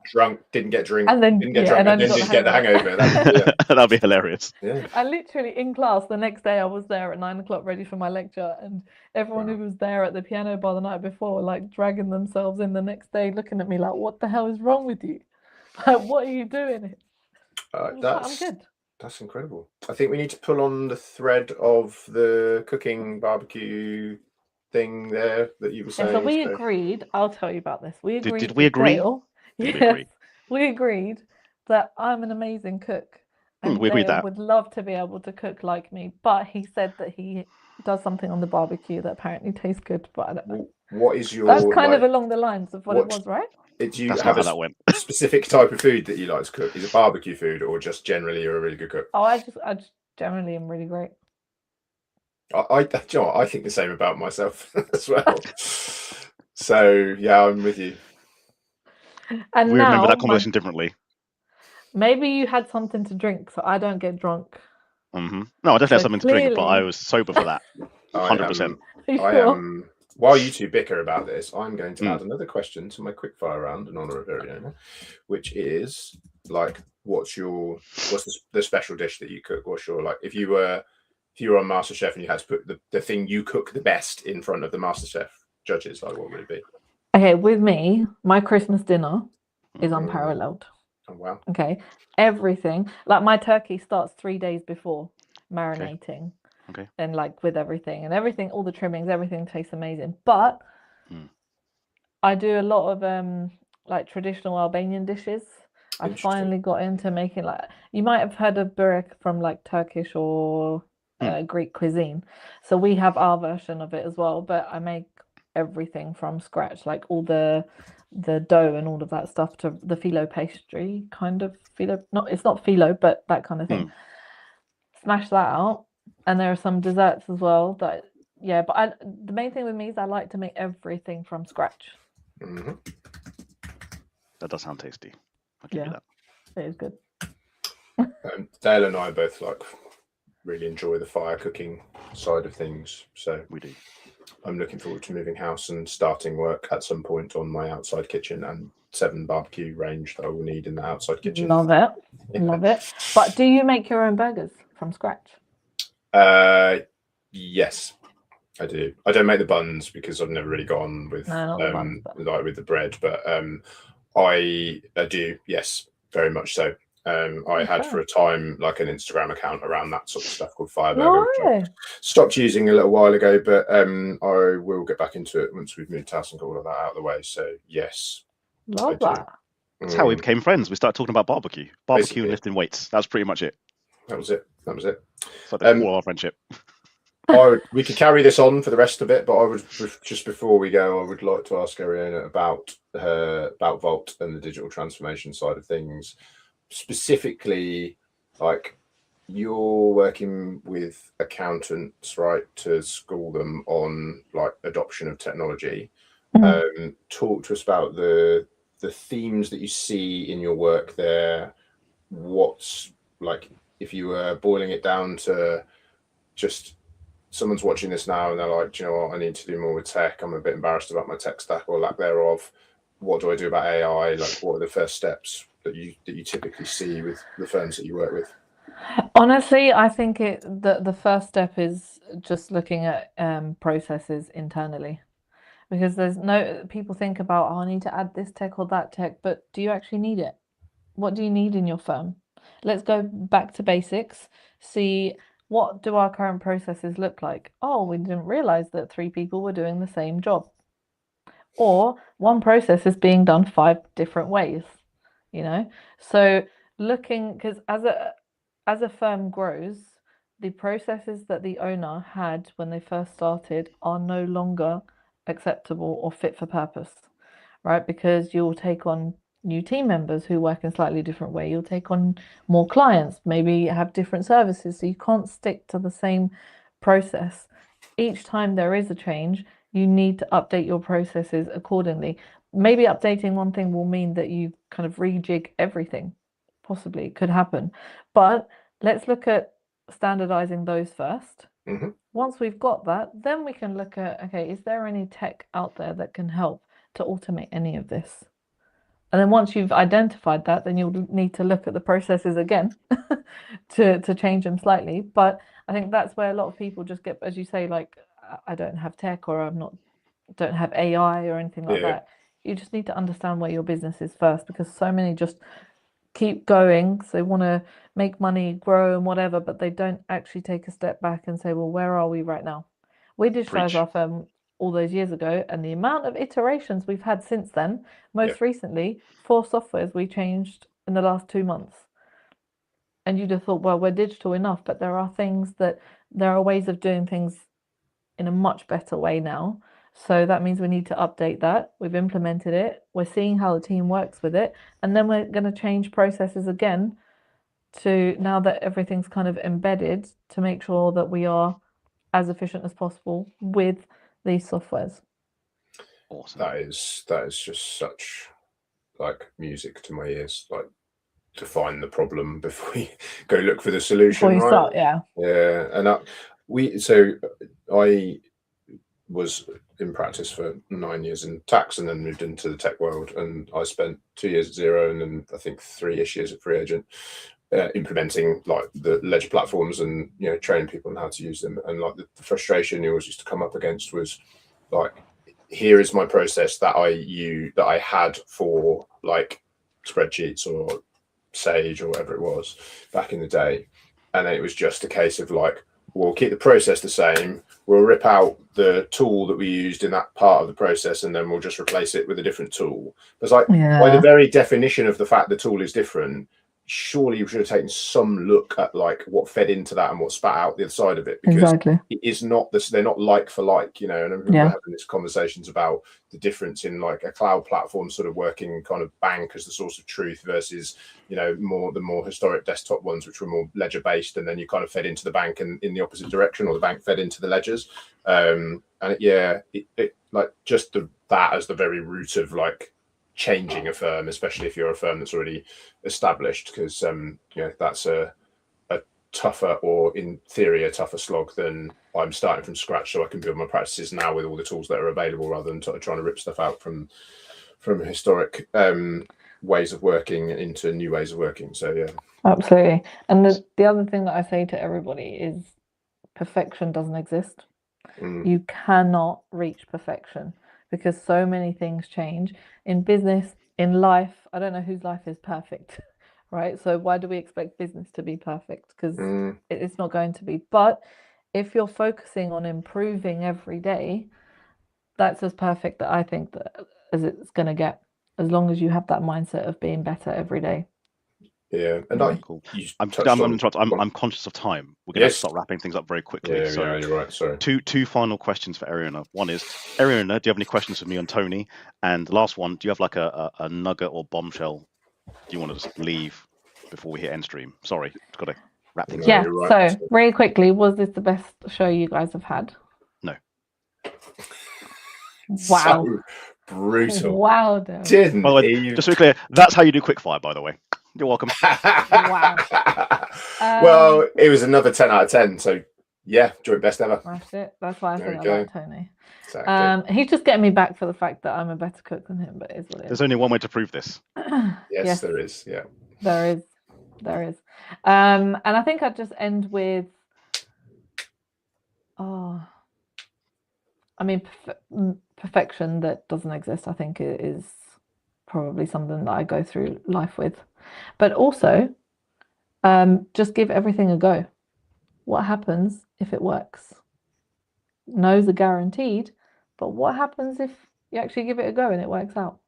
S3: didn't get drunk,
S4: And then,
S3: didn't get
S4: yeah,
S3: drunk,
S4: and
S3: and
S4: then
S3: then
S4: got the
S3: didn't get the hangover. That would be,
S2: That'd be hilarious.
S3: yeah.
S4: I literally in class the next day I was there at 9 o'clock ready for my lecture, and everyone
S3: Wow.
S4: who was there at the piano bar the night before were like dragging themselves in the next day looking at me like, what the hell is wrong with you? Like, what are you doing? I was like, I'm good.
S3: That's incredible. I think we need to pull on the thread of the cooking barbecue thing there that you were
S4: Okay,
S3: saying.
S4: so we agreed, I'll tell you about this. We agreed
S2: Did we
S4: with
S2: agree?
S4: Dayle.
S2: Did we
S4: Yes,
S2: agree?
S4: we agreed that I'm an amazing cook and
S2: We agreed
S4: Dayle
S2: that.
S4: would love to be able to cook like me, but he said that he does something on the barbecue that apparently tastes good, but I don't know.
S3: What is your
S4: That's kind of
S3: like?
S4: along the lines of what it was, right?
S3: Do you
S2: That's
S3: have
S2: not how that went.
S3: a specific type of food that you like to cook? Is it barbecue food, or just generally you're a really good cook?
S4: Oh, I just generally am really great.
S3: I do you know what? I think the same about myself as well. So yeah, I'm with you.
S4: And
S2: We remember
S4: now
S2: that conversation differently.
S4: maybe you had something to drink, so I don't get drunk.
S2: No, I definitely
S4: So
S2: had something to drink, but I
S4: clearly-
S2: was sober for that. 100%.
S4: Are you
S3: I
S4: sure?
S3: am. While you two bicker about this, I'm going to add another question to my quickfire round in honor of Eriona, which is like, what's the special dish that you cook? What's your like if you were on MasterChef and you had to put the thing you cook the best in front of the MasterChef judges, like what would it be?
S4: Okay, with me, my Christmas dinner is unparalleled.
S3: Oh wow.
S4: Okay, everything like my turkey starts 3 days before marinating.
S2: Okay.
S4: And like with everything, all the trimmings, everything tastes amazing. But I do a lot of like traditional Albanian dishes. I finally got into making like you might have heard of burek from like Turkish or Greek cuisine. So we have our version of it as well, but I make everything from scratch, like all the dough and all of that stuff to the phyllo pastry kind of phyllo. It's not phyllo, but that kind of thing. Smash that out. And there are some desserts as well that, yeah, but the main thing with me is I like to make everything from scratch.
S2: That does sound tasty. I'll give you that.
S4: It is good.
S3: Dayle and I both like really enjoy the fire cooking side of things. So
S2: we do.
S3: I'm looking forward to moving house and starting work at some point on my outside kitchen and 7 barbecue range that I will need in the outside kitchen.
S4: Love it. Love it. But do you make your own burgers from scratch?
S3: Yes, I do. I don't make the buns because I've never really gone with like with the bread, but I do. Yes, very much so. I had for a time like an Instagram account around that sort of stuff called Fireburger, which I stopped using a little while ago, but I will get back into it once we've moved house and got all of that out of the way. So yes,
S4: love that.
S2: That's how we became friends. We started talking about barbecue and lifting weights. That's pretty much it.
S3: That was it.
S2: So all our friendship.
S3: We could carry this on for the rest of it, but I would just before we go, I would like to ask Eriona about Voult and the digital transformation side of things. Specifically, like you're working with accountants, right, to school them on like adoption of technology. Talk to us about the themes that you see in your work there. What's like if you were boiling it down to just someone's watching this now and they're like, do you know what, I need to do more with tech. I'm a bit embarrassed about my tech stack or lack thereof. What do I do about AI? Like, what are the first steps that you typically see with the firms that you work with?
S4: Honestly, I think the first step is just looking at processes internally, because people think about, oh, I need to add this tech or that tech, but do you actually need it? What do you need in your firm? Let's go back to basics. See, what do our current processes look like? Oh, we didn't realize that 3 people were doing the same job. Or one process is being done 5 different ways, you know? So looking, because as a firm grows, the processes that the owner had when they first started are no longer acceptable or fit for purpose, right? Because you'll take on new team members who work in a slightly different way. You'll take on more clients, maybe have different services. So you can't stick to the same process. Each time there is a change, you need to update your processes accordingly. Maybe updating one thing will mean that you kind of rejig everything. Possibly could happen. But let's look at standardizing those first.
S3: Mm-hmm.
S4: Once we've got that, then we can look at, okay, is there any tech out there that can help to automate any of this? And then once you've identified that, then you'll need to look at the processes again to change them slightly. But I think that's where a lot of people just get, as you say, like, I don't have tech, or don't have AI or anything like that. You just need to understand where your business is first, because so many just keep going. So they want to make money, grow and whatever, but they don't actually take a step back and say, well, where are we right now? We digitalized our firm all those years ago, and the amount of iterations we've had since then, most recently 4 softwares we changed in the last 2 months. And you'd have thought, well, we're digital enough, but there are ways of doing things in a much better way now. So that means we need to update that. We've implemented it. We're seeing how the team works with it. And then we're going to change processes again to, now that everything's kind of embedded, to make sure that we are as efficient as possible with these softwares.
S2: Awesome.
S3: That is just such like music to my ears. Like, define the problem before you go look for the solution.
S4: Before you start,
S3: yeah. And I was in practice for 9 years in tax, and then moved into the tech world, and I spent 2 years at Xero, and then I think 3-ish years at Free Agent, implementing like the ledger platforms and, you know, training people on how to use them. And like the frustration you always used to come up against was like, here is my process that I had for like spreadsheets or Sage or whatever it was back in the day, and then it was just a case of like, we'll keep the process the same, we'll rip out the tool that we used in that part of the process, and then we'll just replace it with a different tool. It's like, by the very definition of the fact the tool is different, surely you should have taken some look at like what fed into that and what spat out the other side of it, because it is not this, they're not like for like, you know. And I remember having these conversations about the difference in like a cloud platform sort of working kind of bank as the source of truth versus, you know, the more historic desktop ones, which were more ledger based, and then you kind of fed into the bank and in the opposite direction, or the bank fed into the ledgers. And it like just that as the very root of like changing a firm, especially if you're a firm that's already established, because you know, that's a tougher, or in theory a tougher slog than I'm starting from scratch so I can build my practices now with all the tools that are available, rather than trying to rip stuff out from historic ways of working into new ways of working. So yeah,
S4: absolutely. And the other thing that I say to everybody is perfection doesn't exist. You cannot reach perfection, because so many things change in business, in life. I don't know whose life is perfect, right? So why do we expect business to be perfect? Because it's not going to be. But if you're focusing on improving every day, that's as perfect that I think that as it's going to get, as long as you have that mindset of being better every day.
S3: Yeah, and
S2: cool. I'm conscious of time. We're going to start wrapping things up very quickly.
S3: Yeah, you're right. Sorry.
S2: Two final questions for Eriona. One is, Eriona, do you have any questions for me on Tony? And the last one, do you have like a nugget or bombshell do you want to just leave before we hit end stream? Sorry, got to wrap things up.
S4: Yeah. So really quickly, was this the best show you guys have had?
S2: No.
S4: Wow.
S3: So brutal.
S4: Wow.
S3: Didn't
S2: by the way, just to be clear, that's how you do quickfire, by the way. You're welcome.
S4: Wow.
S3: Well, it was another 10 out of 10. So yeah, joint best ever.
S4: Smashed it. That's why I think I like Tony.
S3: Exactly.
S4: He's just getting me back for the fact that I'm a better cook than him, but it is what it is.
S2: There's only one way to prove this.
S3: Yes, there is. Yeah.
S4: There is. And I think I'd just end with, perfection that doesn't exist, I think, is probably something that I go through life with. But also, just give everything a go. What happens if it works? No's are guaranteed, but what happens if you actually give it a go and it works out?